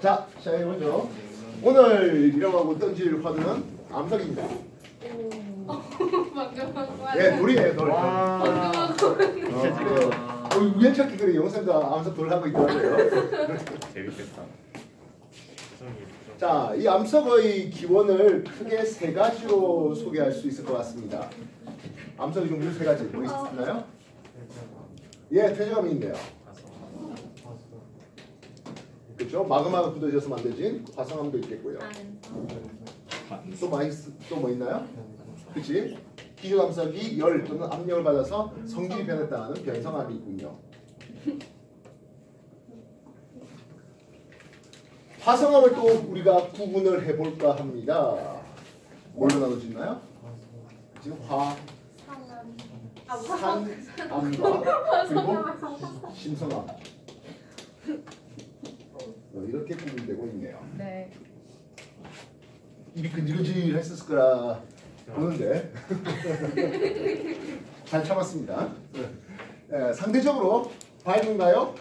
자, 시작해보죠. 오늘 이름하고 던질 화두는 암석입니다. 예, 돌이에요, 돌. 우연찮게 그래 영상도 암석 돌 하고 있더라고요. 재밌겠다. 자, 이 암석의 기원을 크게 세 가지로 소개할 수 있을 것 같습니다. 암석의 종류 세 가지 뭐 있나요? 예, 퇴적암이 있네요. 그렇죠? 마그마가 굳어져서 만들어진 화성암도 있겠고요. 또 뭐 있나요? 그렇지? 기존 암석이 열 또는 압력을 받아서 성질이 변했다는 변성암이 있군요. 화성암을 또 우리가 구분을 해볼까 합니다. 뭘로 나눠지나요? 지금 산암과 그리고 심성암 이렇게 구분되고 있네요. 네. 입이 근질근질 했었을 거라 보는데 잘 참았습니다. 네, 상대적으로 밝은가요?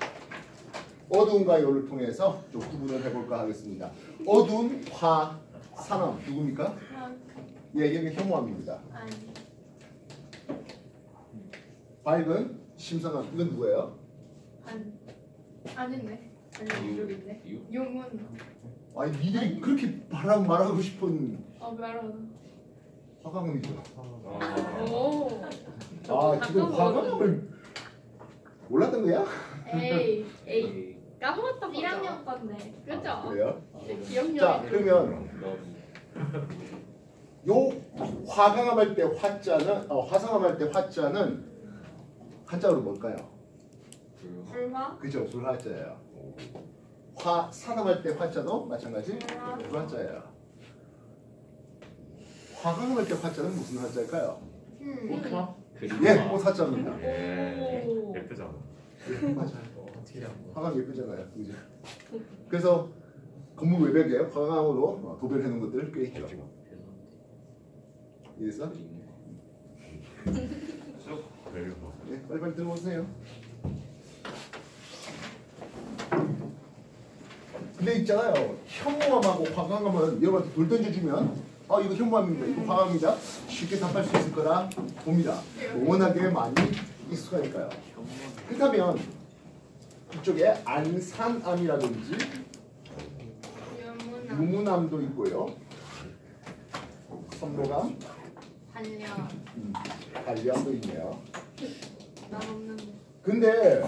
어두운가요를 통해서 좀 구분을 해볼까 하겠습니다. 어두운 화산암 누굽니까? 예, 여기 혐오암입니다. 밝은 심성암 이건 누구예요? 아니네. 아니 이쪽인데. 용은. 아니 니들이 그렇게 말하고 싶은 말하나. 화강암이죠. 오. 아 지금 화강암을 몰랐던 거야? 에이. 까먹었다. 1학년 건데. 그죠? 아, 그래요? 기억력이. 자 그러면 요 화강암 할 때 화자는 화성암 할 때 화자는 한자로 뭘까요? 불화? 그죠, 불화자예요. 화산암 할 때 화자도 마찬가지 불화자예요. 화강암 할 때 화자는 무슨 화자일까요? 예, 꽃화자입니다. 오. 예쁘잖아. 맞아요. 화강 예쁘잖아요, 그죠? 그래서 건물 외벽에 화강암으로 도배를 해놓은 것들 꽤 있죠. 이해했어? 네, 빨리빨리 들어오세요. 근데 있잖아요. 혐오암하고 화강암은 여러분한테 돌 던져주면 이거 혐오암입니다. 이거 화강암이다. 쉽게 답할 수 있을 거라 봅니다. 워낙에 많이 익숙하니까요. 그렇다면 이쪽에 안산암이라든지 유문암도 있고요. 선로암, 반려암도 있네요. 난 없는데. 근데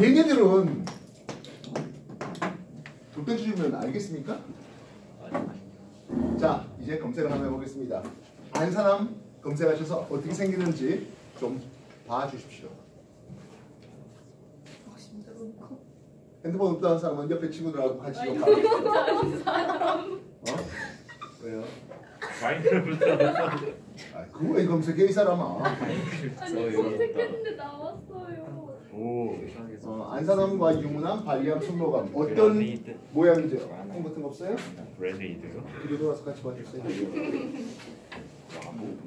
얘네들은 돌 던져주면 알겠습니까? 자, 이제 검색을 한번 해보겠습니다. 안산암 검색하셔서 어떻게 생기는지 좀 봐주십시오. 핸드폰 없다는 사람은 옆에 친구들하고 같이 좀 봐주십시오. 왜요? 마인크래프트. 그거 왜 검색해 이 사람아? 검색했는데 나왔어요. 오. 안산암과 유문암, 발리암, 순로암 어떤 모양인지 형 같은 거 없어요? 레네이드요? 뒤로 돌아서 같이 봐주세요.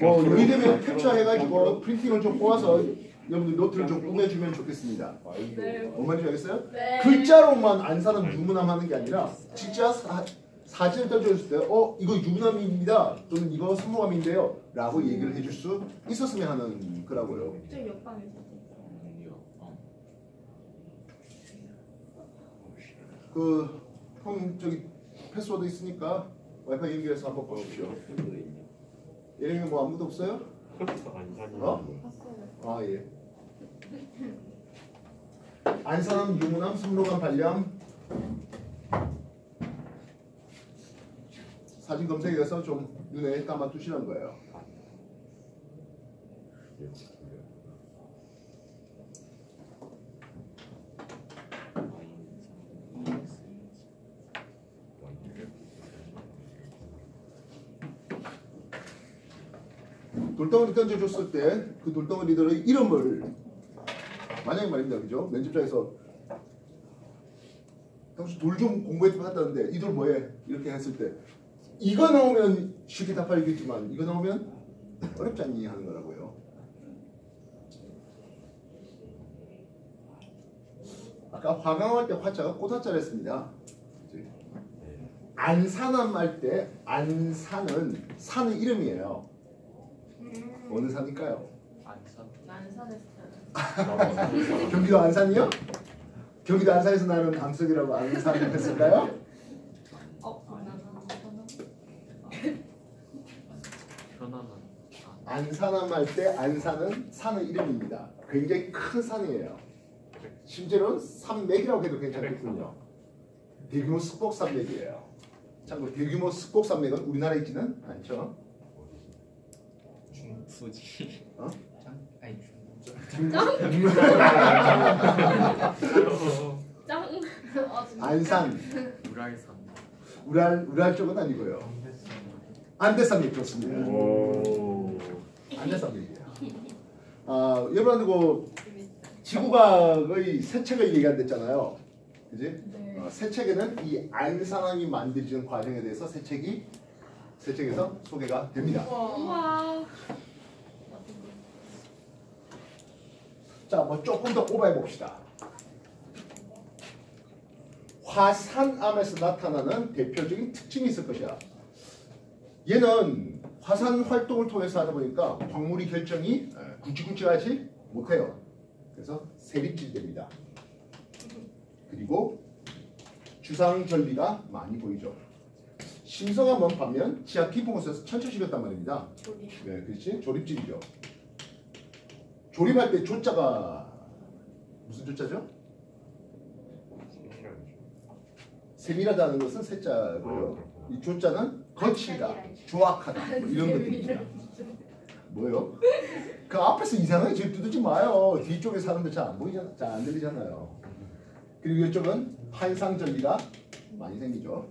여기되면 캡처해가지고 프린팅을 좀 뽑아서 여러분들 노트를 좀 꾸며주면 좋겠습니다. 네. 뭔 말인지 알겠어요? 네. 글자로만 안산암, 유문암 하는 게 아니라 진짜 사진을 던져줬을 때 이거 유문암입니다 또는 이거 순로암인데요 라고 얘기를 해줄 수 있었으면 하는 거라고요. 저 옆방에서. 형 저기 패스워드 있으니까 와이파이 연결해서 한번 보십시오. 예림이 뭐 아무도 없어요? 아 예. 안산암, 유문암, 순로암, 발리암 사진 검색해서 좀 눈에 담아 두시는 거예요. 돌덩어리 던져줬을 때 그 돌덩어리들의 이름을 만약에 말입니다, 그죠? 면접장에서 당신 돌 좀 공부했다는데 이 돌 뭐해? 이렇게 했을 때 이거 나오면 쉽게 답하겠지만 이거 나오면 어렵지 않니 하는 거라고요. 아까 화강할 때 화자가 꽃화자를 했습니다. 안산함 할 때 안산은 산의 이름이에요. 어느 산일까요? 난산했어요. 경기도 안산이요? 경기도 안산에서 나는 암석이라고 안산을 했을까요? 안산함 할 때 안산은 산의 이름입니다. 굉장히 큰 산이에요. 심지어는 산맥이라고 해도 괜찮겠군요. 대규모 습곡 산맥이에요. 참고로 대규모 습곡 산맥은 우리나라에 있지는 않죠. 중수지. 어? 아니 짱. 안산, 우랄산. 우랄 쪽은 아니고요. 안대산맥 좋습니다. 오. 안대산맥이에요. 여러분들 그 지구과학의 새 책을 얘기한댔잖아요. 그지? 네. 새 책에는 이 안산함이 만들어지는 과정에 대해서 새 책에서 소개가 됩니다. 우와. 자, 뭐 조금 더 오버해 봅시다. 화산암에서 나타나는 대표적인 특징이 있을 것이야. 얘는 화산 활동을 통해서 하다 보니까 광물이 결정이 굵직굵직하지 못해요. 그래서 세립질 됩니다. 그리고 주상절리가 많이 보이죠. 심성암은 반면 지하 깊은 곳에서 천천히 식었단 말입니다. 네, 그렇지? 조립질이죠. 조립할 때 조자가 무슨 조자죠? 세밀하다는 것은 세자고요. 이 조자는 거칠다, 조악하다 뭐 이런 것들입니다. 뭐요? 그 앞에서 이상하게 집 두드지 마요. 뒤쪽에 사람들 잘 안 보이잖아, 잘 안 들리잖아요. 그리고 이쪽은 환상절리가 많이 생기죠.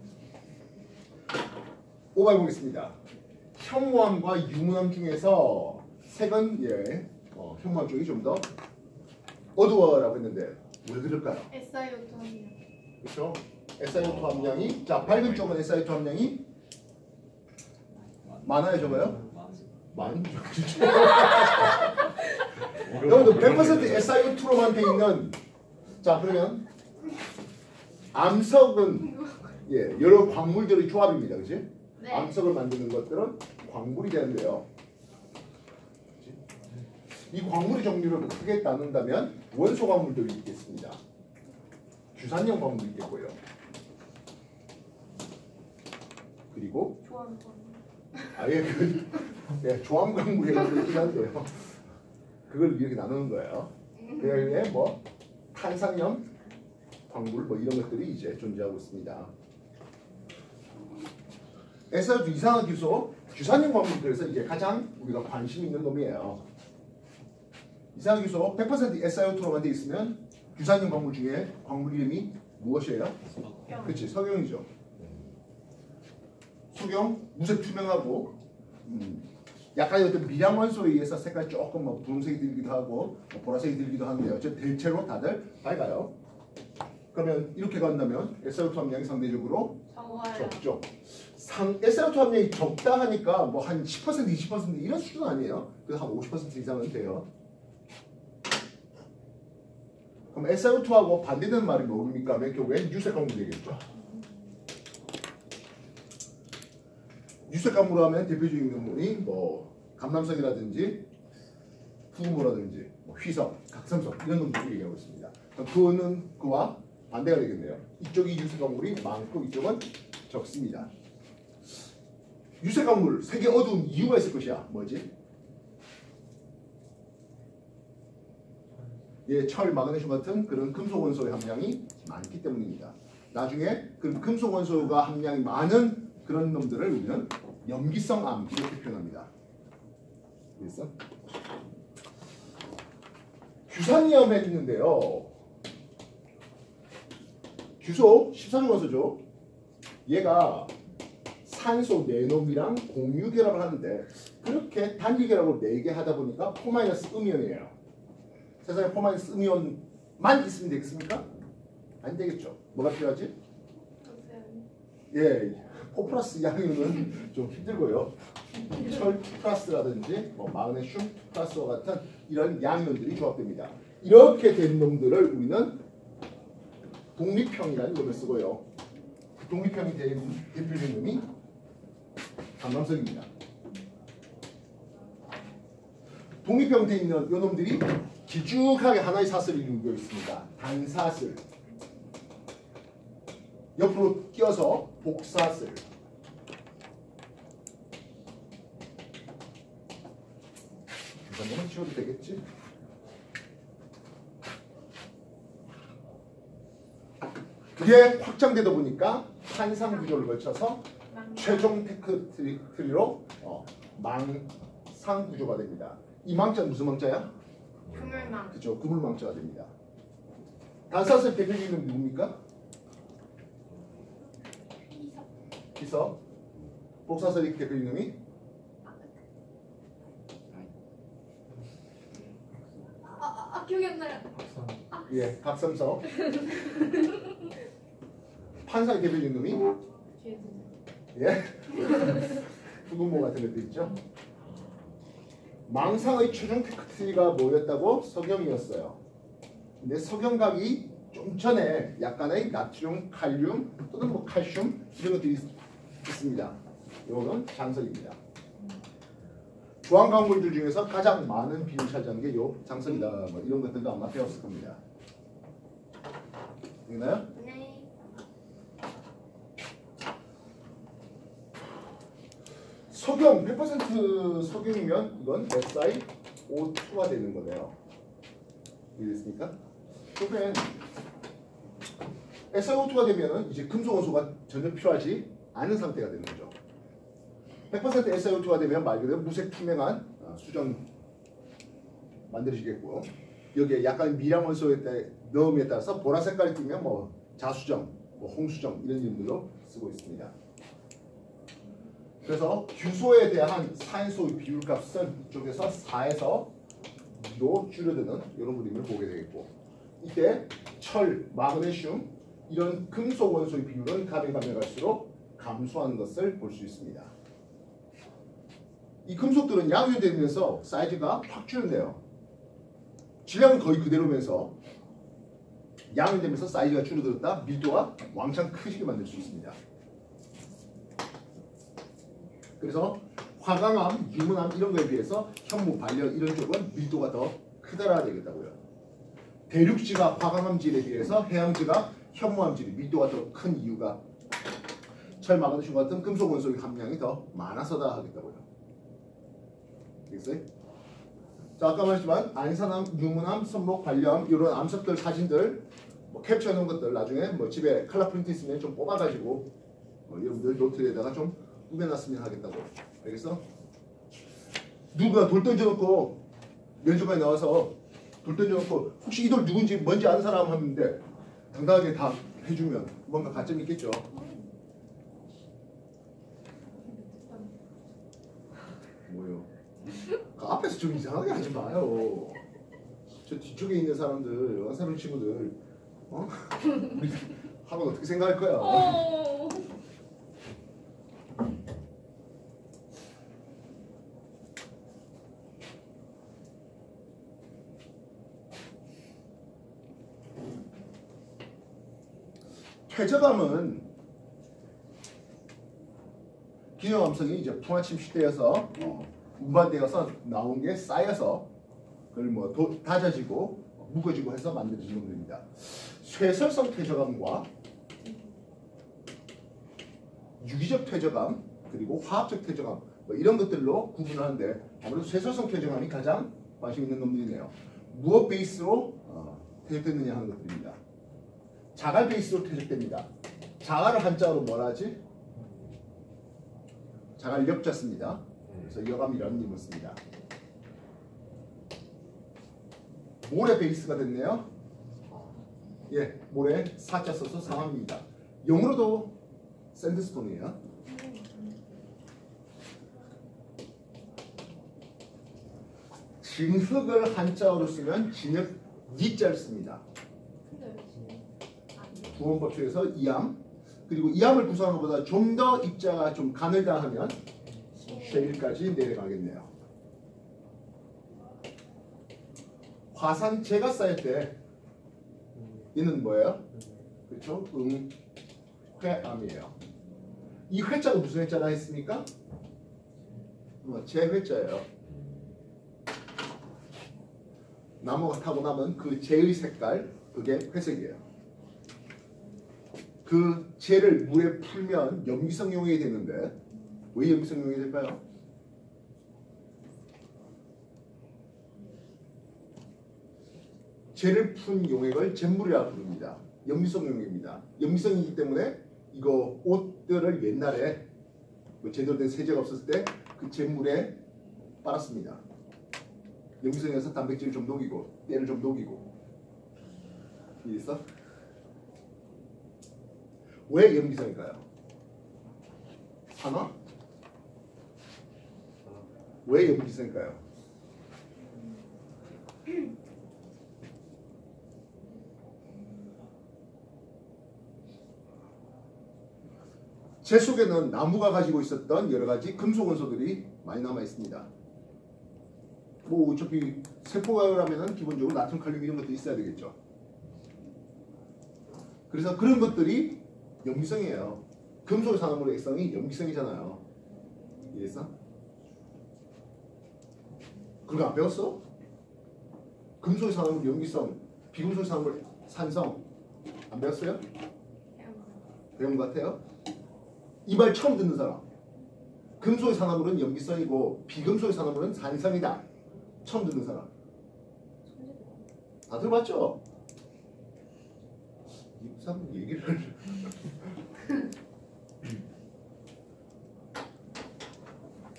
오버해 보겠습니다. 현무암과 유문암 중에서 색은 현무암 쪽이 좀 더 어두워라고 했는데 왜 그럴까요? SiO2 함량. 그렇죠? SiO2 함량이 밝은 쪽은 SiO2 함량이 많아요, 적어요? 많죠. 여러분들 100% SiO2로만 돼 있는 그러면 암석은 여러 광물들의 조합입니다, 그렇지? 네. 암석을 만드는 것들은 광물이 되는데요. 이 광물의 종류를 크게 나눈다면 원소 광물들이 있겠습니다. 규산형 광물이 있겠고요. 그리고 좋아하는 거. 아예 조암 광물이라고 있긴 한데요. 그걸 이렇게 나누는 거예요. 그 외에 뭐 탄산염 광물 뭐 이런 것들이 이제 존재하고 있습니다. SiO2 이상한 규소 규산형 광물들에서 이제 가장 우리가 관심 있는 놈이에요. 이상한 규소 100% SiO2로만 돼 있으면 규산형 광물 중에 광물 이름이 무엇이에요? 그렇지, 석영이죠. 석영 무색 투명하고 약간의 어떤 미량 원소에 의해서 색깔이 조금 뭐 분홍색이 들기도 하고 뭐 보라색이 들기도 하는데 어쨌든 대체로 다들 밝아요. 그러면 이렇게 간다면 SiO2 함량이 상대적으로 좋아요. 적죠. SiO2 함량이 적다 하니까 뭐 한 10% 20% 이런 수준 아니에요. 그래서 한 50% 이상은 돼요. 그럼 SiO2하고 반대되는 말이 뭡니까? 하면 결국엔 유색광물이 되겠죠. 유색광물 하면 대표적인 경우는 뭐 감남석이라든지 푸구모라든지 뭐 휘석, 각성석 이런 놈들을 얘기하고 있습니다. 그거는 그와 반대가 되겠네요. 이쪽이 유색광물이 많고 이쪽은 적습니다. 유색광물 색이 어두운 이유가 있을 것이야. 뭐지? 철, 마그네슘 같은 그런 금속 원소의 함량이 많기 때문입니다. 나중에 그 금속 원소가 함량이 많은 그런 놈들을 우리는 염기성 암 이렇게 표현합니다. 그래서 규산염 했는데요. 규소 14종 원소죠. 얘가 산소 4놈이랑 공유 결합을 하는데 그렇게 단위 결합을 4개 하다 보니까 포마이너스 음이온이에요. 세상에 포마이너스 음이온만 있으면 되겠습니까? 안 되겠죠. 뭐가 필요하지? 포 플러스 양이온은 좀 힘들고요. 철 2 플러스라든지 뭐 마그네슘 2 플러스와 같은 이런 양이온들이 조합됩니다. 이렇게 된 놈들을 우리는 독립형이라는 놈을 쓰고요. 독립형이 된 대표적인 놈이 감감석입니다. 독립형 돼 있는 요 놈들이 길쭉하게 하나의 사슬을 이루고 있습니다. 단사슬. 옆으로 끼어서 복사슬. 이런 거는 지워도 되겠지? 그게 확장되다 보니까 환상 구조를 거쳐서 최종 테크 트리로 망상 구조가 됩니다. 이 망자는 무슨 망자야? 그물망. 그죠, 그물망자가 됩니다. 단사슬 대표적인 누굽니까? 기석. 복사슬이 대표적인 놈이 기억이 안 나요. 예, 박삼석. 판사의 대표적인 놈이 예, 후군모 같은 것들 있죠. 망상의 최종 테크트리가 뭐였다고? 석영이었어요. 근데 석영각이 좀 전에 약간의 나트륨, 칼륨 또는 뭐 칼슘 이런 것들이 있습니다. 이거는 장석입니다. 주황광물들 중에서 가장 많은 비율을 차지하는 게 요 장석이다. 뭐 이런 것들도 아마 배웠을 겁니다. 있나요? 네. 석영 100% 석영이면 이건 SiO2가 되는 거네요. 이해됐습니까? 그러면 SiO2가 되면 이제 금속 원소가 전혀 필요하지 않은 상태가 되는 거죠. 100% SiO2가 되면 말 그대로 무색 투명한 수정 만들어지겠고, 여기에 약간 미량 원소에 넣음에 따라서 보라 색깔이 띄면 뭐 자수정, 뭐 홍수정 이런 이름들로 쓰고 있습니다. 그래서 규소에 대한 산소의 비율값은 이쪽에서 4에서 2로 줄어드는 이런 그림을 보게 되겠고, 이때 철, 마그네슘 이런 금속 원소의 비율은 가면 갈수록 감소하는 것을 볼 수 있습니다. 이 금속들은 양유되면서 사이즈가 확 줄는데요. 질량은 거의 그대로면서 양유되면서 사이즈가 줄어들었다 밀도가 왕창 크게 만들 수 있습니다. 그래서 화강암, 유문암 이런 거에 비해서 현무, 발열 이런 쪽은 밀도가 더 크더라 되겠다고요. 대륙지가 화강암질에 비해서 해양지가 현무암질이 밀도가 더 큰 이유가 철, 마그네슘 같은 금속 원소의 함량이 더 많아서다 하겠다고요. 알겠어요? 자, 아까 말했지만 안산암, 유문암, 선목, 관료암 이런 암석들 사진들 뭐 캡처해놓은 것들 나중에 뭐 집에 컬러 프린트 있으면 좀 뽑아가지고 여러분들 노트에다가 좀 꾸며놨으면 하겠다고. 알겠어? 누가 돌 던져놓고 면접관에 나와서 돌 던져놓고 혹시 이 돌 누군지 뭔지 아는 사람 하는데 당당하게 다 해주면 뭔가 가점이 있겠죠. 뭐요? 그 앞에서 좀 이상하게 하지 마요. 저 뒤쪽에 있는 사람들, 원사람 친구들, 우리 하면 어떻게 생각할 거야? 퇴적암은 기념암석이 이제 풍화침 시대에서 운반되어서 나온 게 쌓여서 그걸 뭐 다져지고 묵어지고 해서 만들어진 놈들입니다. 쇠설성 퇴적암과 유기적 퇴적암 그리고 화학적 퇴적암 뭐 이런 것들로 구분하는데 아무래도 쇠설성 퇴적암이 가장 관심 있는 놈들이네요. 무엇 베이스로 퇴적됐느냐 하는 것들입니다. 자갈 베이스로 퇴적됩니다. 자갈을 한자로 뭐라 하지? 자갈 역자 씁니다. 그래서 여감이라는 이름을 씁니다. 모래 베이스가 됐네요. 예, 모래 사자 써서 상황입니다. 영어로도 샌드스톤이에요. 진흙을 한자어로 쓰면 진흙 니자를 씁니다. 구원법칙에서 이암 그리고 이암을 구성하는 것보다 좀 더 입자가 좀 가늘다 하면 쉐일까지 내려가겠네요. 화산재가 쌓일 때 얘는 뭐예요? 그렇죠? 회암이에요. 이 회자가 무슨 회자라 했습니까? 재회자예요. 나무가 타고 남은 그 재의 색깔, 그게 회색이에요. 그 재를 물에 풀면 염기성 용액이 되는데 왜 염기성 용액이 될까요? 재를 푼 용액을 잿물이라고 부릅니다. 염기성 용액입니다. 염기성이기 때문에 이거 옷들을 옛날에 제대로 된 세제가 없었을 때 그 잿물에 빨았습니다. 염기성에서 단백질을 좀 녹이고 때를 좀 녹이고. 이해했어? 왜 염기성일까요? 산화? 왜 염기성일까요? 재 속에는 나무가 가지고 있었던 여러 가지 금속 원소들이 많이 남아 있습니다. 뭐 어차피 세포라면은 기본적으로 나트륨, 칼륨 이런 것들이 있어야 되겠죠. 그래서 그런 것들이 염기성이에요. 금속 산화물의 액성이 염기성이잖아요. 이해했어? 그거 안 배웠어? 금속 산화물 염기성, 비금속 산화물 산성 안 배웠어요? 배운 것 같아요? 이 말 처음 듣는 사람. 금속의 산화물은 염기성이고 비금속의 산화물은 산성이다. 처음 듣는 사람. 다 들어봤죠? 이 사람 얘기를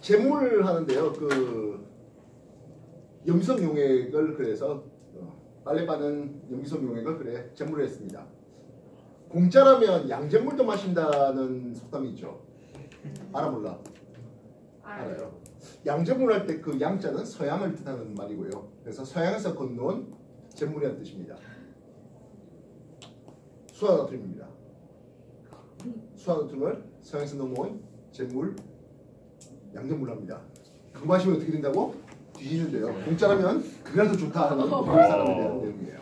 제물 하는데요. 그 염기성 용액을 그래서 빨래 빠는 염기성 용액을 그래 제물을 했습니다. 공짜라면 양잿물도 마신다는 속담이 있죠. 알아 몰라? 알아요. 양잿물 할 때 그 양자는 서양을 뜻하는 말이고요. 그래서 서양에서 건너온 잿물이라는 뜻입니다. 수화나트륨입니다. 수화나트륨을 서양에서 넘어온 잿물, 양잿물로 합니다. 그거 마시면 어떻게 된다고? 뒤지는데요. 공짜라면 그래도 좋다 하는 그런 사람에 대한 내용이에요.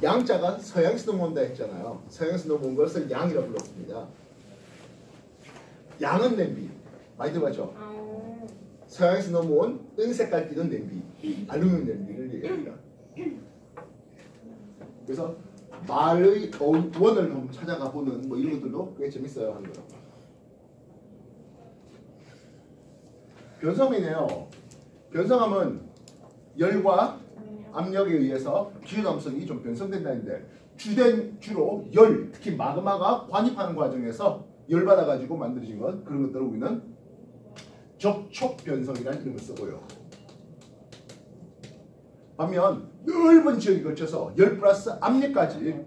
양자가 서양에서 넘어온다 했잖아요. 서양에서 넘어온 것을 양이라고 불렀습니다. 양은 냄비. 많이 들어봤죠? 서양에서 넘어온 은색깔 띠는 냄비. 알루미늄 냄비를 얘기합니다. 그래서 말의 원을 한번 찾아가 보는 뭐 이런 것들도 꽤 재밌어요 하는 거예요. 변성이네요. 변성함은 열과 압력에 의해서 주요담성이 좀 변성된다는데 주로 열, 특히 마그마가 관입하는 과정에서 열받아가지고 만들어진 것 그런 것들을 우리는 접촉 변성이라는 이름을 쓰고요. 반면 넓은 지역에 걸쳐서 열 플러스 압력까지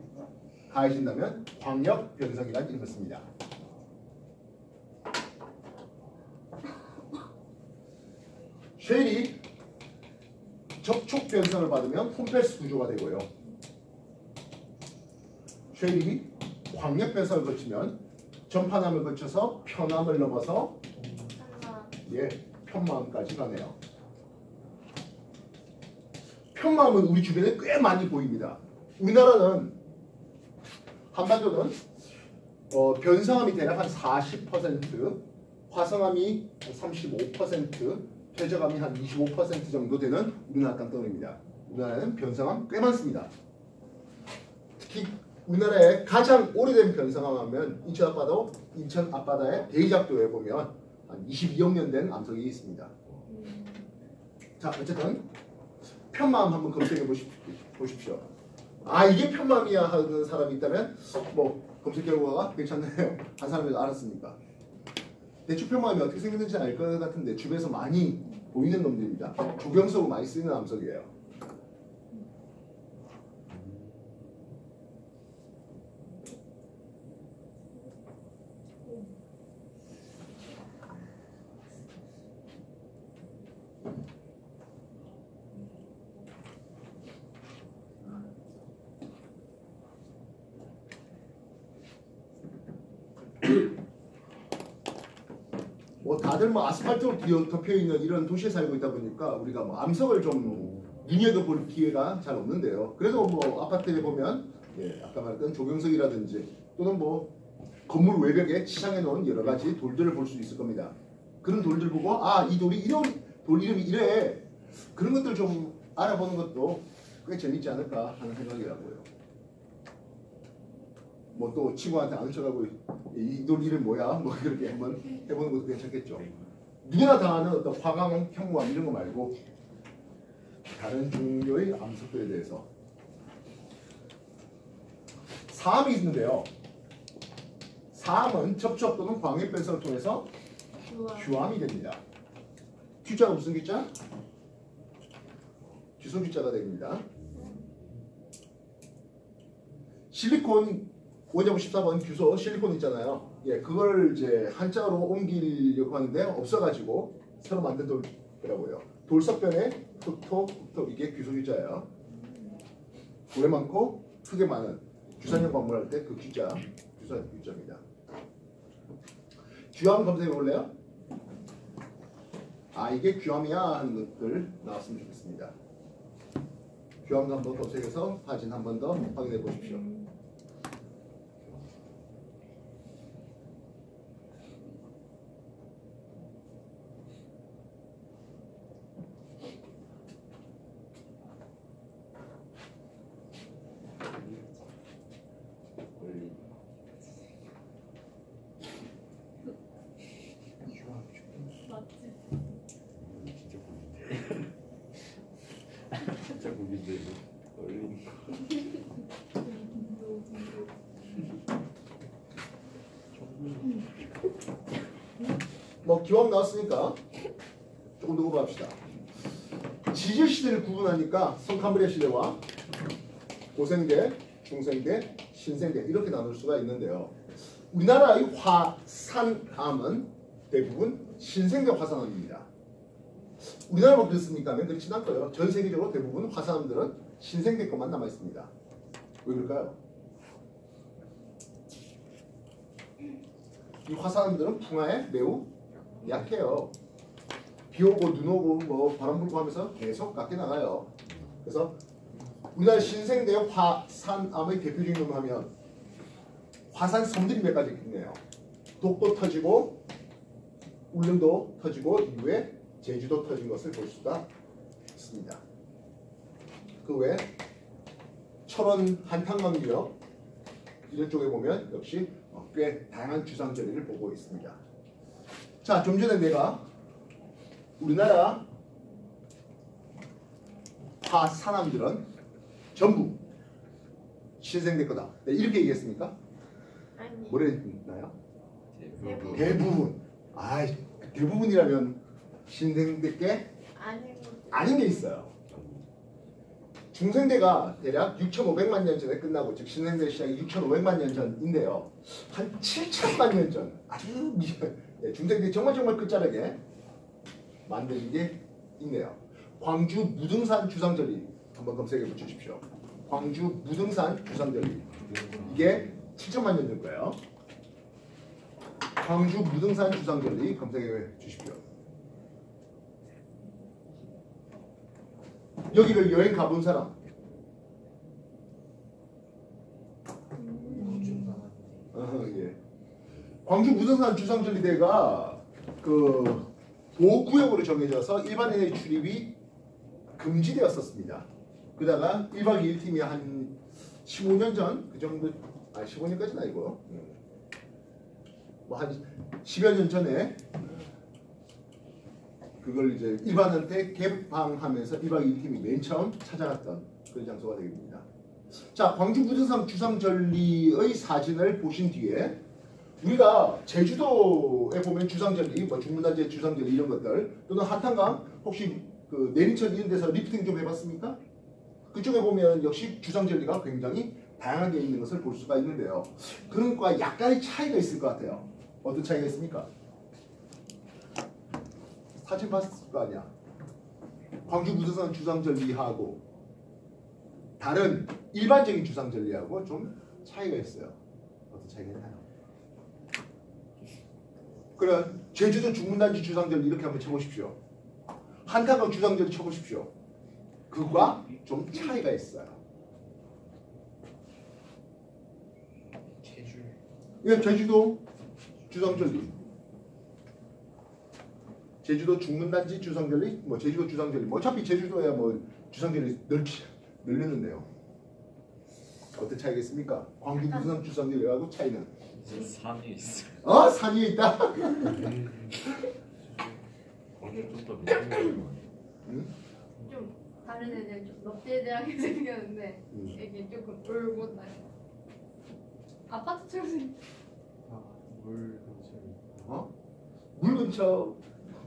가해진다면 광역 변성이라는 이름을 씁니다. 쉘이 접촉 변성을 받으면 콤플렉스 구조가 되고요. 쉘이 광역 변성을 거치면 전파남을 거쳐서 편암을 넘어서 편마음까지 가네요. 편마음은 우리 주변에 꽤 많이 보입니다. 우리나라는 한반도는 변성암이 대략 한 40%, 화성암이 35%, 폐저감이 한 25% 정도 되는 우리나라 땅덩어리입니다. 우리나라에는 변성암 꽤 많습니다. 특히 우리나라의 가장 오래된 변성암 하면 인천 앞바다의 대이작도에 보면 한 22억 년 된 암석이 있습니다. 자, 어쨌든 편마암 한번 검색해 보십시오. 아, 이게 편마암이야 하는 사람이 있다면 뭐 검색 결과가 괜찮네요. 한 사람이라도 알았으니까. 대추 편마암이 어떻게 생겼는지 알 것 같은데 주변에서 많이 보이는 놈들입니다. 조경석으로 많이 쓰이는 암석이에요. 뭐 다들 뭐 아스팔트로 덮여 있는 이런 도시에 살고 있다 보니까 우리가 뭐 암석을 좀 눈여겨볼 기회가 잘 없는데요. 그래도 뭐 아파트에 보면 예, 아까 말했던 조경석이라든지 또는 뭐 건물 외벽에 치장해 놓은 여러 가지 돌들을 볼 수 있을 겁니다. 그런 돌들 보고 아, 이 돌이 이런 돌 이름이 이래. 그런 것들 좀 알아보는 것도 꽤 재밌지 않을까 하는 생각이라고요. 뭐 또 친구한테 안 훔쳐가고 이 돌 이름 뭐야? 뭐 그렇게 한번 해보는 것도 괜찮겠죠. 누구나 다 아는 어떤 화강, 현무암 이런 거 말고 다른 종류의 암석들에 대해서 사암이 있는데요. 사암은 접촉 또는 광해 변성을 통해서 규암이 됩니다. 규자가 무슨 규자? 규소 규자가 됩니다. 실리콘 원자부 14번 규소 실리콘 있잖아요. 예, 그걸 이제 한자로 옮기려고 하는데 없어가지고 새로 만든 돌이라고요. 돌석변에 흑토, 흑토 이게 규소 규자예요. 돌에 많고 흙에 많은 규산형 광물할 때 그 규자, 규산 규자입니다. 규암 검색해 볼래요? 아, 이게 규암이야 하는 것들 나왔으면 좋겠습니다. 규암 한번 검색해서 사진 한 번 더 확인해 보십시오. 진짜 고민돼. 얼린 뭐 기왕 나왔으니까 조금 더 공부합시다. 지질 시대를 구분하니까 성캄브리아 시대와 고생대, 중생대, 신생대 이렇게 나눌 수가 있는데요. 우리나라의 화산암은 대부분 신생대 화산암입니다. 우리나라만 그렇습니까? 하면 그렇진 않고요. 전 세계적으로 대부분 화산암들은 신생대 것만 남아 있습니다. 왜 그럴까요? 이 화산암들은 풍화에 매우 약해요. 비 오고 눈 오고 뭐 바람 불고 하면서 계속 깎여 나가요. 그래서 우리나라 신생대 화산암의 대표적인 놈 하면 화산 섬들이 몇 가지 있네요. 독도 터지고 울릉도 터지고 이후에 제주도 터진 것을 볼 수가 있습니다. 그 외에 철원 한탕망리역 이런 쪽에 보면 역시 꽤 다양한 주상절리를 보고 있습니다. 자, 좀 전에 내가 우리나라 화산암들은 전부 신생대 거다. 네, 이렇게 얘기했습니까? 아니. 뭐라 했나요? 대부분. 대부분. 아, 대부분이라면 신생대 게 아니고. 아닌 게 있어요. 중생대가 대략 6,500만 년 전에 끝나고 즉 신생대 시작이 6,500만 년 전인데요. 한 7,000만 년 전 아주 중생대 정말 끝자락에 만든 게 있네요. 광주 무등산 주상절리 한번 검색해 보십시오. 광주 무등산 주상절리 이게 7천만 년 전 거예요. 광주 무등산 주상절리 검색해 주십시오. 여기를 여행 가본 사람? 예. 광주 무등산 주상절리대가 그 보호구역으로 정해져서 일반인의 출입이 금지되었었습니다. 그러다가 1박 2일 팀이 한 15년 전 그 정도, 15년까지는 아니고 뭐 한 10여 년 전에 그걸 이제 일반한테 개방하면서 1박 2일 팀이 맨 처음 찾아갔던 그런 장소가 되겠습니다. 자, 광주 무등산 주상절리의 사진을 보신 뒤에 우리가 제주도에 보면 주상절리, 뭐 중문단지 주상절리 이런 것들 또는 한탄강 혹시 그 내린천 이런 데서 리프팅 좀 해봤습니까? 그쪽에 보면 역시 주상절리가 굉장히 다양하게 있는 것을 볼 수가 있는데요. 그런 것과 약간의 차이가 있을 것 같아요. 어떤 차이가 있습니까? 사진 봤을 거 아니야. 광주 무등산 주상절리하고 다른 일반적인 주상절리하고 좀 차이가 있어요. 어떤 차이가 있나요? 그럼 제주도 중문단지 주상절리 이렇게 한번 쳐보십시오. 한탄강 주상절리 쳐보십시오. 그거와 좀 차이가 있어요. 이건 제주도 주상절리. 제주도 중문단지 주상절리, 뭐 제주도 주상절리. 뭐 어차피 제주도야 뭐 주상절리 늘리는데요. 어떤 차이겠습니까? 광주 무슨 주상절리하고 차이는? 산이 있어. 산이 있다. 광주 좀더 미끄러운 응? 좀 다른 애들 좀 넙대대하게 생겼는데 이게 조금 울고 나요. 아파트처럼 생겼. 물 근처에. 물 근처.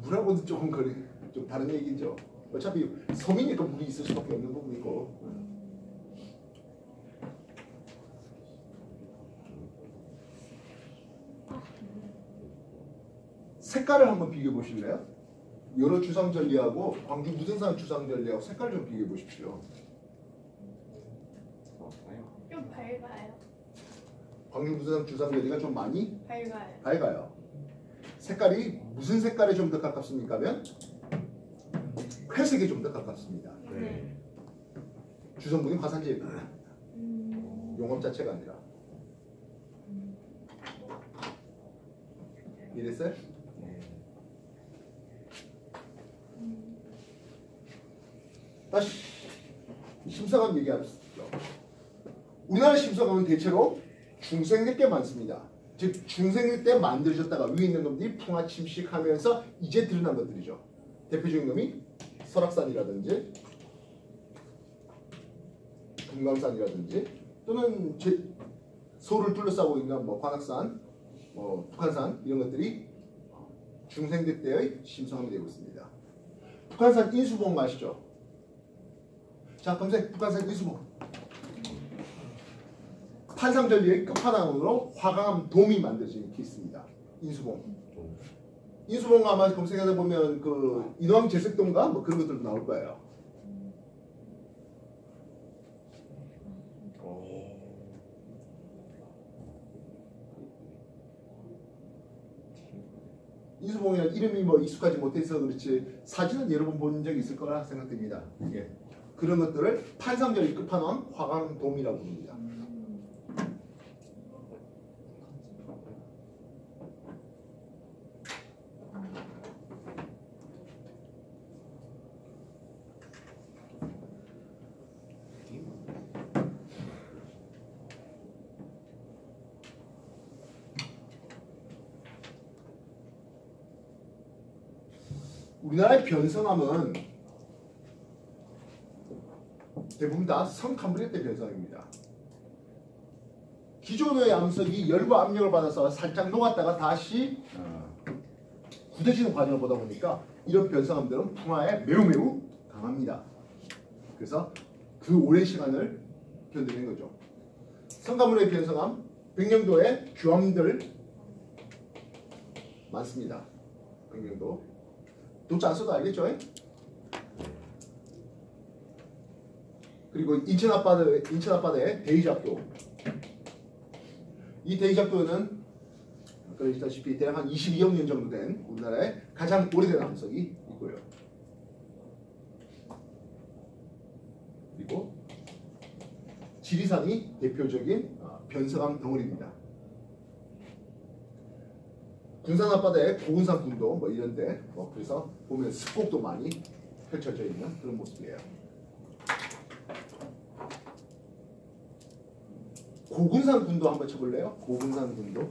물하고는 조금 거리 좀 다른 얘기죠. 어차피 섬이니까 물이 있을 수밖에 없는 부분이고. 색깔을 한번 비교해 보실래요? 여러 주상절리하고 광주 무등산 주상절리하고 색깔을 좀 비교해 보십시오. 좀 밝아요. 광주 무등산 주상절리가 좀 많이 밝아요. 밝아요. 색깔이 무슨 색깔에 좀 더 가깝습니까? 하면 회색에 좀 더 가깝습니다. 네. 주성분이 화산재예요. 용암 자체가 아니라. 이랬어요? 다시 심사관 얘기합시다. 우리나라 심사관은 대체로 중생들 때 많습니다. 즉 중생들 때 만들어졌다가 위에 있는 놈들이 풍화침식하면서 이제 드러난 것들이죠. 대표적인 놈이 설악산이라든지 금강산이라든지 또는 서울을 둘러싸고 있는 뭐 관악산, 뭐 북한산 이런 것들이 중생들 때의 심사관이 되고 있습니다. 북한산 인수봉 아시죠? 자, 검색 북한산 인수봉. 판상절리의 끝판왕으로 화강암 돔이 만들어진 케이스입니다. 인수봉. 인수봉 아마 검색하다 보면 그 인왕 제색동가 뭐 그런 것들도 나올 거예요. 인수봉이라는 이름이 뭐 익숙하지 못해서 그렇지 사진은 여러 번 본 적이 있을 거라 생각됩니다. 이게 그런 것들을 판상절리 끝판왕 화강돔이라고 부릅니다. 우리나라의 변성암은 대부분 다 성카물레 때 변성입니다. 기존의 암석이 열과 압력을 받아서 살짝 녹았다가 다시 굳어지는 과정을 보다 보니까 이런 변성암들은 풍화에 매우 강합니다. 그래서 그 오랜 시간을 견뎌낸 거죠. 성카물레 변성암, 백령도에 규암들 많습니다. 백령도. 도자 안 써도 알겠죠? 그리고 인천 앞바다의 대이작도. 이 대이작도는 아까 얘기했다시피 대략 한 22억 년 정도 된 우리나라의 가장 오래된 암석이 있고요. 그리고 지리산이 대표적인 변성암 덩어리입니다. 군산 앞바다의 고군산 군도 뭐 이런데 뭐 그래서 보면 습곡도 많이 펼쳐져 있는 그런 모습이에요. 고군산 군도 한번 쳐볼래요? 고군산 군도.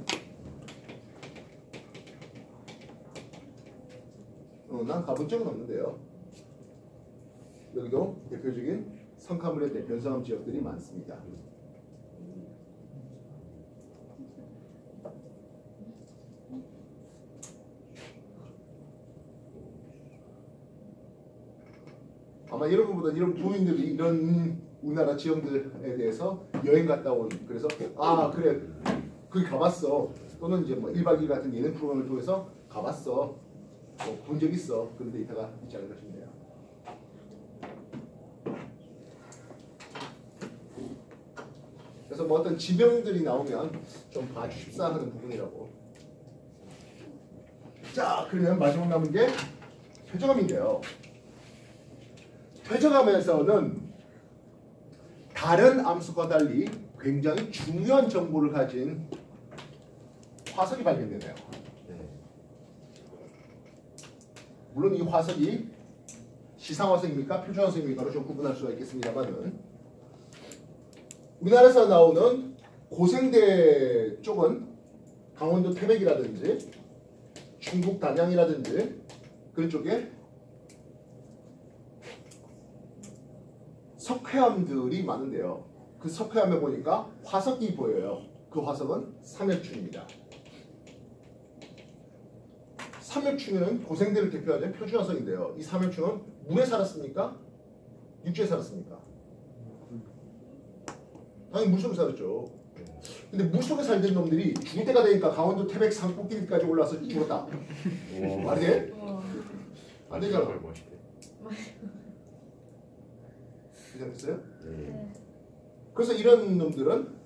난 가본 적은 없는데요. 여기도 대표적인 성카물레 때 변성암 지역들이 많습니다. 아마 여러분보다 이런 부인들이 이런 우리나라 지형들에 대해서 여행 갔다 온 그래서 그래 거기 가봤어 또는 이제 뭐 1박 2일 같은 예능 프로그램을 통해서 가봤어 본 적 있어 그런 데이터가 있지 않을까 싶네요. 그래서 뭐 어떤 지명들이 나오면 좀 봐주십사 하는 부분이라고. 자 그러면 마지막 남은 게 퇴적암인데요. 퇴적암에서는 다른 암석과 달리 굉장히 중요한 정보를 가진 화석이 발견되네요. 네. 물론 이 화석이 시상화석입니까? 표준화석입니까로 좀 구분할 수가 있겠습니다만은 우리나라에서 나오는 고생대 쪽은 강원도 태백이라든지 충북 단양이라든지 그런 쪽에 석회암들이 많은데요. 그 석회암에 보니까 화석이 보여요. 그 화석은 삼엽충입니다. 삼엽충은 고생대를 대표하는 표준화석인데요. 이 삼엽충은 물에 살았습니까? 육지에 살았습니까? 당연히 물속에 살았죠. 근데 물속에 살던 놈들이 죽을 때가 되니까 강원도 태백 산꼭대기까지 올라와서 죽었다. 말이 돼? 안 되잖아. 멋있대. 괜찮겠어요? 네. 그래서 이런 놈들은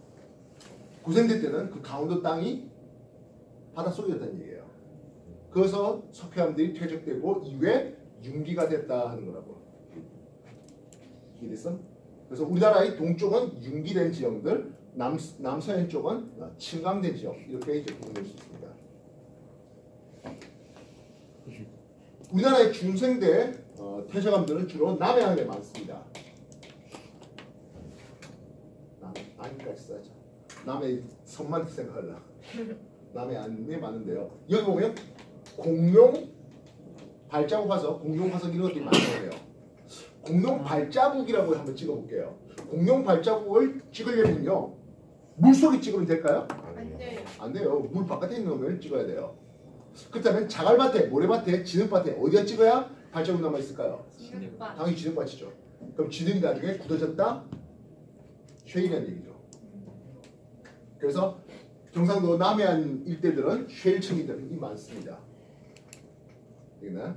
고생대 때는 그 강원도 땅이 바닷속이었다는 얘기예요. 그래서 석회암들이 퇴적되고 이후에 융기가 됐다 하는 거라고. 이해됐어? 그래서 우리나라의 동쪽은 융기된 지형들, 남서해 쪽은 침강된 지역 이렇게 이제 구분될 수 있습니다. 우리나라의 중생대 퇴적암들은 주로 남해안에 많습니다. 안까지 써야죠. 남해 섬만 생각하려. 남해안에 많은데요. 여기 보면 공룡 발자국 화석, 공룡 화석 이런 것들이 많아요. 공룡 발자국이라고 한번 찍어볼게요. 공룡 발자국을 찍으려면요. 물속에 찍으면 될까요? 안 돼요. 안 돼요. 물 바깥에 있는 놈을 찍어야 돼요. 그렇다면 자갈밭에, 모래밭에, 진흙밭에 어디다 찍어야 발자국 남아있을까요? 진흙밭. 당연히 진흙밭이죠. 그럼 진흙이 나중에 굳어졌다? 쉐일이라는 얘기죠. 그래서 경상도 남해안 일대들은 쉐일층이들이 많습니다. 되겠나요?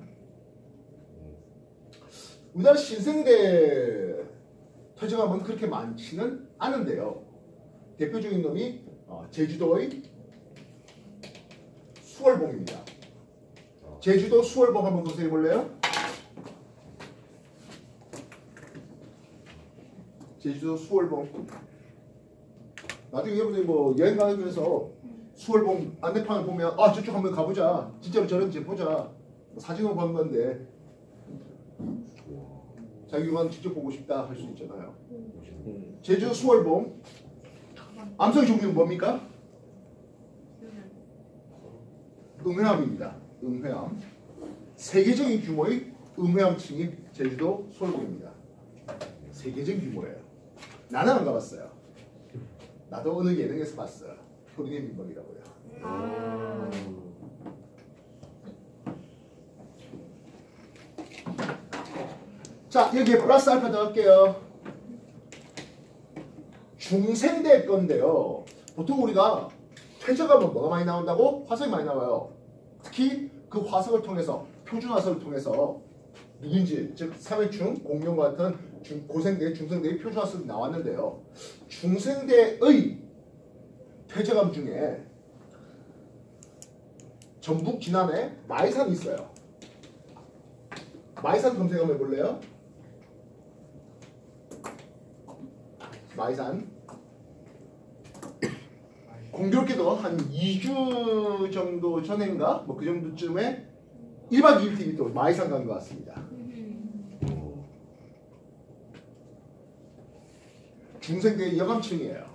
우리나라 신생대 퇴적암은 그렇게 많지는 않은데요. 대표적인 놈이 제주도의 수월봉입니다. 제주도 수월봉 한번 검색해 볼래요? 제주도 수월봉. 나중에 여러분들이 뭐 여행 가면서 수월봉 안내판을 보면 아 저쪽 한번 가보자. 진짜로 저런지 보자. 사진으로 본 건데 자기만 직접 보고 싶다 할 수 있잖아요. 제주 수월봉 암석의 종류는 뭡니까? 응회암입니다. 응회암. 세계적인 규모의 응회암층이 제주도 수월봉입니다. 세계적인 규모예요. 나는 안 가봤어요. 나도 어느 예능에서 봤어요. 효린의 민박이라고요. 아. 자, 여기에 플러스 알파 넣을게요. 중생대 건데요. 보통 우리가 퇴적하면 뭐가 많이 나온다고? 화석이 많이 나와요. 특히 그 화석을 통해서, 표준 화석을 통해서 누군지, 즉 삼해충, 공룡 같은 고생대, 중생대의 표준 화석이 나왔는데요. 중생대의 퇴적암 중에 전북 진안에 마이산이 있어요. 마이산 검색 한번 해볼래요? 마이산. 공교롭게도 한 2주 정도 전인가? 뭐 그 정도쯤에 1박 2일 팀이 또 마이산 간 것 같습니다. 중생대의 여감층이에요.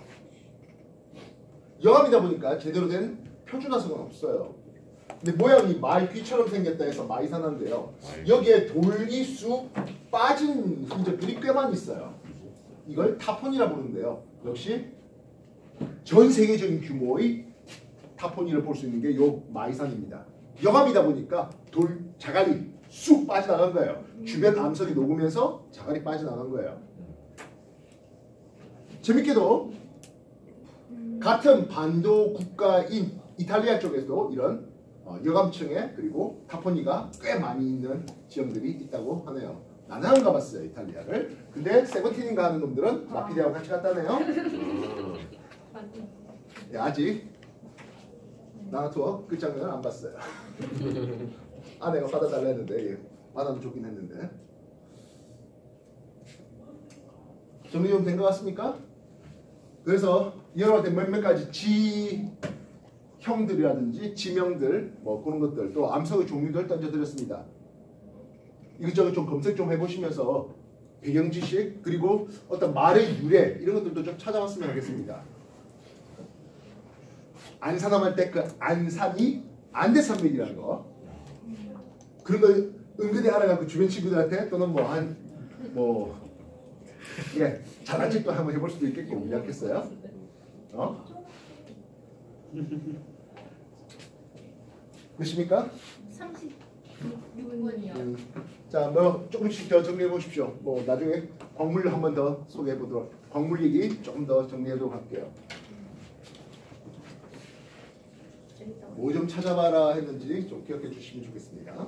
여감이다 보니까 제대로 된 표준화석은 없어요. 근데 모양이 말귀처럼 생겼다 해서 마이산한데요. 여기에 돌이 쑥 빠진 흔적들이 꽤 많이 있어요. 이걸 타폰이라 부르는데요. 역시 전 세계적인 규모의 타폰이를 볼 수 있는 게 요 마이산입니다. 여감이다 보니까 돌 자갈이 쑥 빠져나간 거예요. 주변 암석이 녹으면서 자갈이 빠져나간 거예요. 재밌게도 같은 반도 국가인 이탈리아 쪽에서도 이런 여감층에 그리고 타포니가 꽤 많이 있는 지형들이 있다고 하네요. 나는 안 가봤어요 이탈리아를. 근데 세븐틴인가 하는 놈들은 마피디하고 같이 갔다네요. 네, 아직 나나투어 끝장면을 안 봤어요. 아내가 받아달라 했는데 받아도 좋긴 했는데. 정리 좀 된 것 같습니까? 그래서 여러분한테 몇몇 가지 지형 형들이라든지 지명들 뭐 그런 것들 또 암석의 종류들 던져드렸습니다. 이것저것 좀 검색 좀 해보시면서 배경 지식 그리고 어떤 말의 유래 이런 것들도 좀 찾아봤으면 하겠습니다. 안산함할 때 그 안산이 안대산맥이라는 거 그런 거 은근히 알아갖고 주변 친구들한테 또는 예, 자랑책도 한번 해볼 수도 있겠고 그렇지 않겠어요? 그렇습니까? 36번이요. 자, 뭐 조금씩 더 정리해 보십시오. 뭐 나중에 광물 한 번 더 소개해 보도록 광물 얘기 조금 더 정리하도록 할게요. 뭐 좀 찾아봐라 했는지 좀 기억해 주시면 좋겠습니다.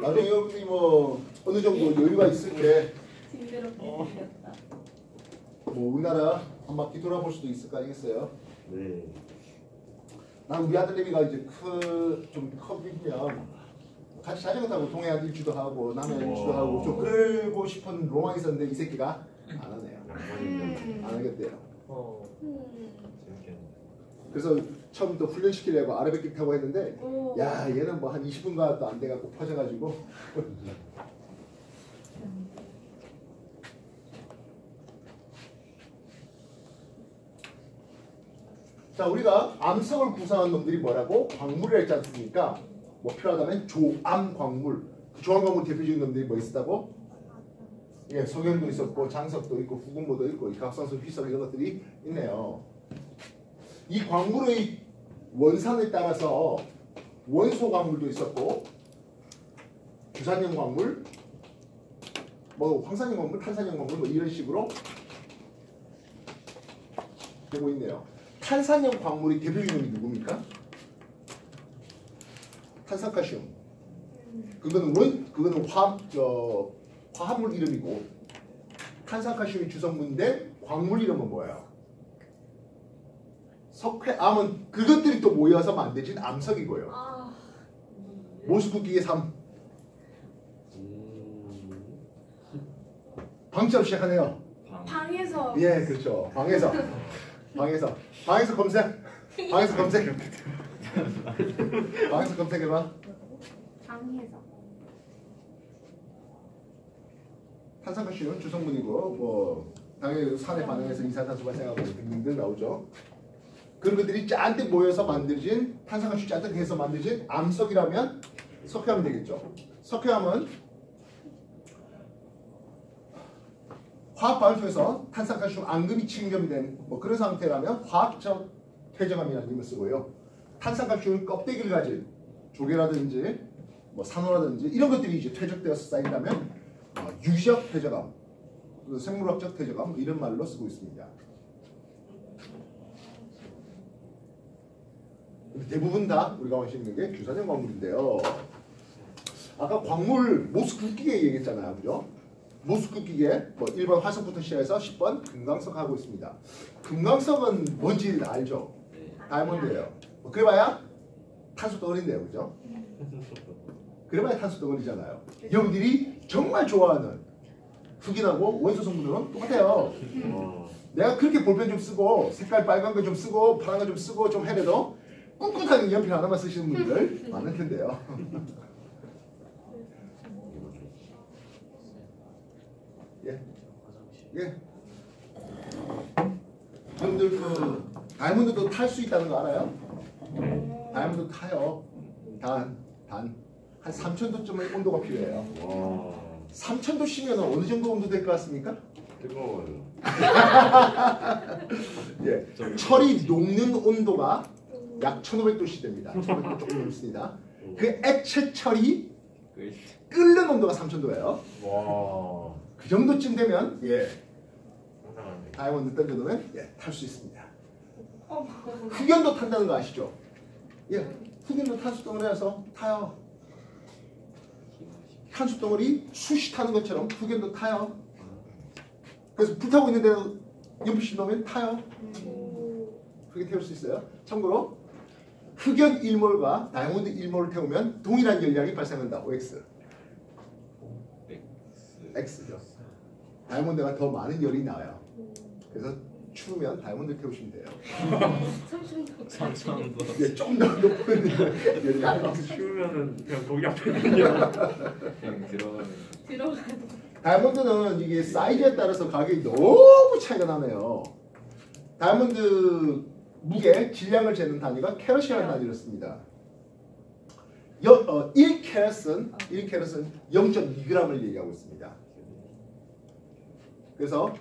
나중에 여러분이 뭐 어느 정도 여유가 있을 때 징그럽게 생겼다. 뭐 우리나라 한 바퀴 돌아볼 수도 있을 거 아니겠어요? 네. 난 우리 아들내미가 이제 좀 커지면 같이 자전거 타고 동해안 일주도 하고 남해안 일주도 하고 좀 그러고 싶은 로망이 있었는데 이 새끼가 안 하네요. 안 하겠대요. 재밌겠네. 그래서 처음부터 훈련시키려고 아르베킥 타고 했는데 오. 야 얘는 뭐 한 20분가도 안 돼갖고 퍼져가지고 자 우리가 암석을 구성한 놈들이 뭐라고? 광물이라 했지 않습니까? 뭐 필요하다면 조암광물 그 조암광물 대표적인 놈들이 뭐 있었다고? 예, 석연도 있었고 장석도 있고 후금모도 있고 각성수 휘석 이런 것들이 있네요. 이 광물의 원산에 따라서 원소 광물도 있었고 주산형 광물, 뭐 황산형 광물, 탄산형 광물 뭐 이런 식으로 되고 있네요. 탄산형 광물의 대표적인 놈이 누굽니까? 탄산칼슘. 그거는 화합물 이름이고 탄산칼슘이 주성분인데 광물 이름은 뭐예요? 석회암은 그것들이 또 모여서 만들어진 암석이고요. 모스쿠기의 3. 방처럼 시작하네요. 방에서. 예, 그렇죠. 방에서 검색. 방에서 검색해봐. 방에서. 탄산칼슘은 주성분이고 뭐 당연히 산에 반응해서 이산화탄소 발생하고 등등등 나오죠. 그런 것들이 잔뜩 모여서 만들어진 탄산칼슘 잔뜩 해서 만들어진 암석이라면 석회암이 되겠죠. 석회암은 화학 반응을 통해서 탄산칼슘 앙금이 침경이 된 뭐 그런 상태라면 화학적 퇴적암이라는 이름을 쓰고요. 탄산칼슘 껍데기를 가진 조개라든지 뭐 산호라든지 이런 것들이 이제 퇴적되어서 쌓인다면 유기적 퇴적암, 생물학적 퇴적암 이런 말로 쓰고 있습니다. 대부분 다 우리가 관심 있는 게 규산형 광물인데요. 아까 광물 모스크 기계 얘기했잖아요, 그죠? 모스크 기계 뭐 1번 화석부터 시작해서 10번 금강석 하고 있습니다. 금강석은 뭔지 알죠? 다이아몬드예요. 뭐 그래봐야 탄소 덩어리인데요, 그죠? 그래봐야 탄소 덩어리잖아요. 여러분들이 정말 좋아하는 흑인하고 원소 성분은 똑같아요. 내가 그렇게 볼펜 좀 쓰고 색깔 빨간 거 좀 쓰고 파란 거 좀 쓰고 좀 해도 꿋꿋하게 연필 하나만 쓰시는 분들 많을 텐데요. 예. 예. 여러분들 그 다이아몬드도 탈 수 있다는 거 알아요? 다이아몬드 타요. 단 한 3000도쯤의 온도가 필요해요. 와. 3000도시면 어느 정도 온도 될 것 같습니까? 뜨거워요. 예. 철이 녹는 온도가 약 1500도씨 됩니다. 1500도 조금 넘습니다. 그 액체철이 끓는 온도가 3000도예요. 와. 그 정도쯤 되면 상당하네. 다이아몬드 던져놓으면 탈 수 있습니다. 흑연도 탄다는 거 아시죠? 흑연도 탄수덩어리라서 타요. 탄수덩어리 숯이 타는 것처럼 흑연도 타요. 그래서 불타고 있는데 연필씨 넣으면 타요. 그렇게 태울 수 있어요. 참고로 흑연 1몰과 다이아몬드 1몰을 태우면 동일한 열량이 발생한다. OX. X죠. 다이아몬드가 더 많은 열이 나와요. 그래서 추우면 다이아몬드를 태우시면 돼요. 3,000도. 좀 더 높은 열이 나와요. 추우면은 그냥 거기 앞에 있는 그냥 들어가는. 다이아몬드는 이게 사이즈에 따라서 가격이 너무 차이가 나네요. 다이아몬드 무게, 질량을 재는 단위가 캐럿이라는 단위를 씁니다. 1캐럿은 0.2g을 얘기하고 있습니다. 그래서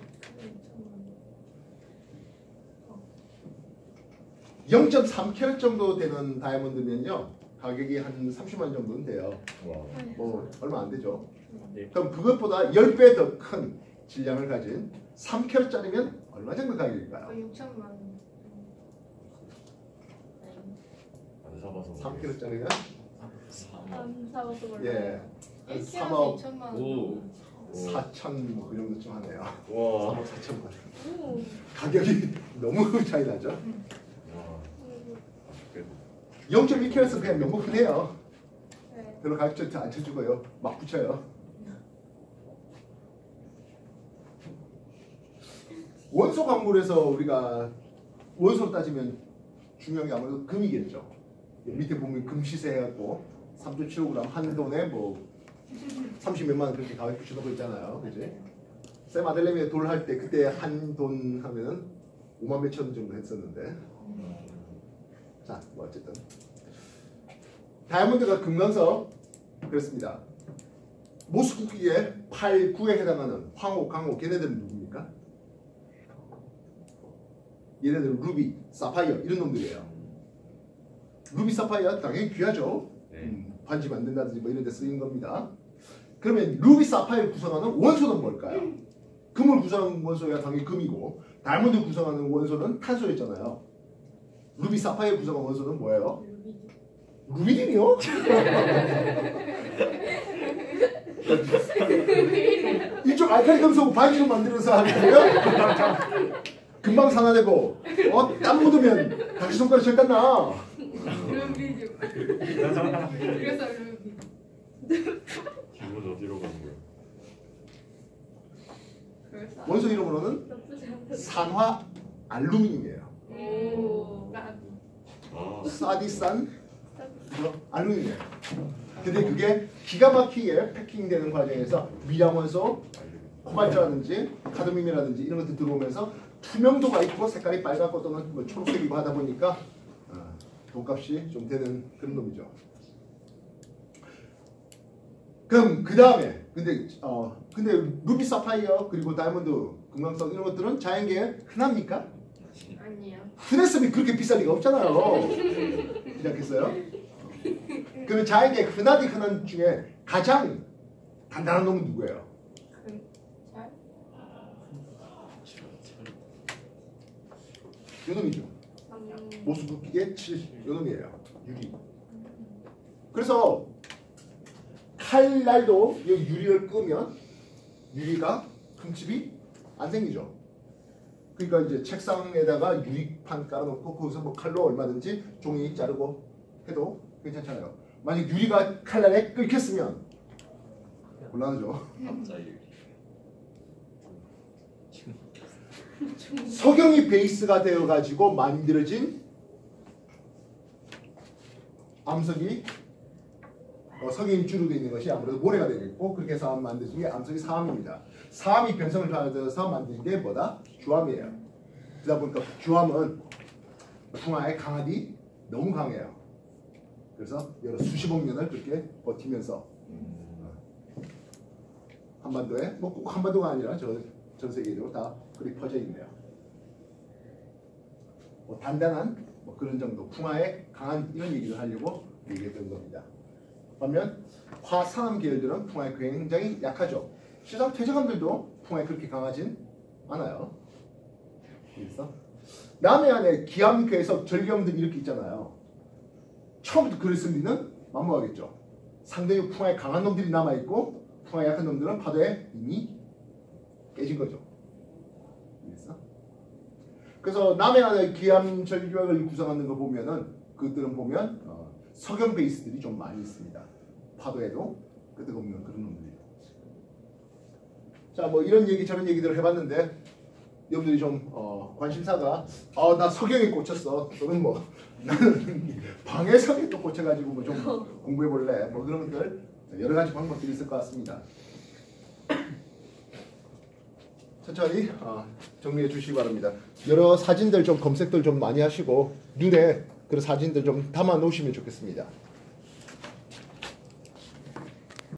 0.3캐럿 정도 되는 다이아몬드면요 가격이 한 30만 원 정도는 돼요. 와. 뭐 얼마 안 되죠. 네. 그럼 그것보다 10배 더 큰 질량을 가진 3캐럿짜리면 얼마 정도 가격일까요? 6천만 원. 안 사봐서. 3캐럿짜리면 3억. 안 사봐서 몰라요. 예, 한 1kg에 3억 2천만 원. 오. 4천 뭐 그 정도쯤 하네요. 와. 3억 4천만 원. 오. 가격이 너무 차이 나죠. 와. 그래도 0.1캐럿은 그냥 명목흔해요. 네. 별로 가격 안 쳐주고요. 막 붙여요. 원소 광물에서 우리가 원소로 따지면 중요한 게 아무래도 금이겠죠. 밑에 보면 금 시세 해갖고 3.75g 한 돈에 뭐 30몇만 원 그렇게 가격 붙여놓고 있잖아요. 그지? 샘 아델레미에 돌 할 때 그때 한 돈 하면은 5만 몇천 원 정도 했었는데. 자, 뭐 어쨌든 다이아몬드가 금강석 그렇습니다. 모스쿠키의 8, 9에 해당하는 황호, 강호 걔네들은 누굽니까? 얘네들은 루비, 사파이어 이런 놈들이에요. 루비, 사파이어 당연히 귀하죠. 네. 반지 만든다든지 뭐 이런 데 쓰이는 겁니다. 그러면 루비, 사파이어를 구성하는 원소는 뭘까요? 금을 구성하는 원소가 당연히 금이고 다이아몬드 구성하는 원소는 탄소였잖아요. 루비, 사파이어 구성하는 원소는 뭐예요? 루비딘이요? 이쪽 알칼리 금속 반지로 만들어서 하거든요. 금방 산화되고 땀 묻으면 다시 손가락 절단 나. 루비죠. 그래서 루비. 기분 어디로 가는 거야? 그래서 원소 이름으로는 나쁘지 않다. 산화 알루미늄이에요. 오. 아. 사디산 알루미늄이에요. 근데 그게 기가 막히게 패킹되는 과정에서 미량원소, 코발트라든지 카드뮴이라든지 이런 것들 들어오면서 투명도가 있고 색깔이 빨갛고 또는 뭐 초록색이고 하다 보니까 돈값이 좀 되는 그런 놈이죠. 그럼 그 다음에 근데 루비, 사파이어 그리고 다이아몬드, 금강석 이런 것들은 자연계에 흔합니까? 아니요. 흔했으면 그렇게 비쌀 리가 없잖아요. 시작했어요? 그러면 자연계에 흔하디 흔한 중에 가장 단단한 놈은 누구예요? 잘? 요놈이죠. 모스쿠키의 7 요놈이에요. 유리. 그래서 칼날도 이 유리를 끄면 유리가 흠집이 안 생기죠. 그러니까 이제 책상에다가 유리판 깔아놓고 거기서 뭐 칼로 얼마든지 종이 자르고 해도 괜찮잖아요. 만약 유리가 칼날에 끓겠으면 곤란하죠. 갑자기. 석영이 베이스가 되어가지고 만들어진 암석이 석영이 주로 되어 있는 것이 아무래도 모래가 되겠고 그렇게 해서 만드신 게 암석이 사암입니다. 사암이 변성을 받아서 만든 게 뭐다? 주암이에요. 그러다 보니까 주암은 풍화에 강하디 너무 강해요. 그래서 여러 수십억 년을 그렇게 버티면서 한반도에 뭐 꼭 한반도가 아니라 전 세계적으로 다 그리 퍼져 있네요. 단단한 뭐 그런 정도 풍화에 강한 이런 얘기를 하려고 얘기했던 겁니다. 반면 화산암 계열들은 풍화에 굉장히 약하죠. 실상 퇴적암들도 풍화에 그렇게 강하진 않아요. 그래서 남해 안에 기암괴석 절경들이 이렇게 있잖아요. 처음부터 그랬을 리는 만무하겠죠. 상당히 풍화에 강한 놈들이 남아있고 풍화에 약한 놈들은 파도에 이미 깨진 거죠. 그래서 남해 안에 기암 절경을 구성하는 거 보면은 그것들은 보면 석영 베이스들이 좀 많이 있습니다. 파도에도 끄떡없는 그런 놈들이에요. 자, 뭐 이런 얘기 저런 얘기들을 해봤는데 여러분들이 좀 관심사가 나 석영에 꽂혔어. 또는 뭐 나는 방해석에 또 꽂혀가지고 뭐 좀 공부해볼래. 뭐 그런 것들 여러 가지 방법들이 있을 것 같습니다. 천천히 정리해 주시기 바랍니다. 여러 사진들 좀 검색들 좀 많이 하시고 눈에 그런 사진들 좀 담아 놓으시면 좋겠습니다.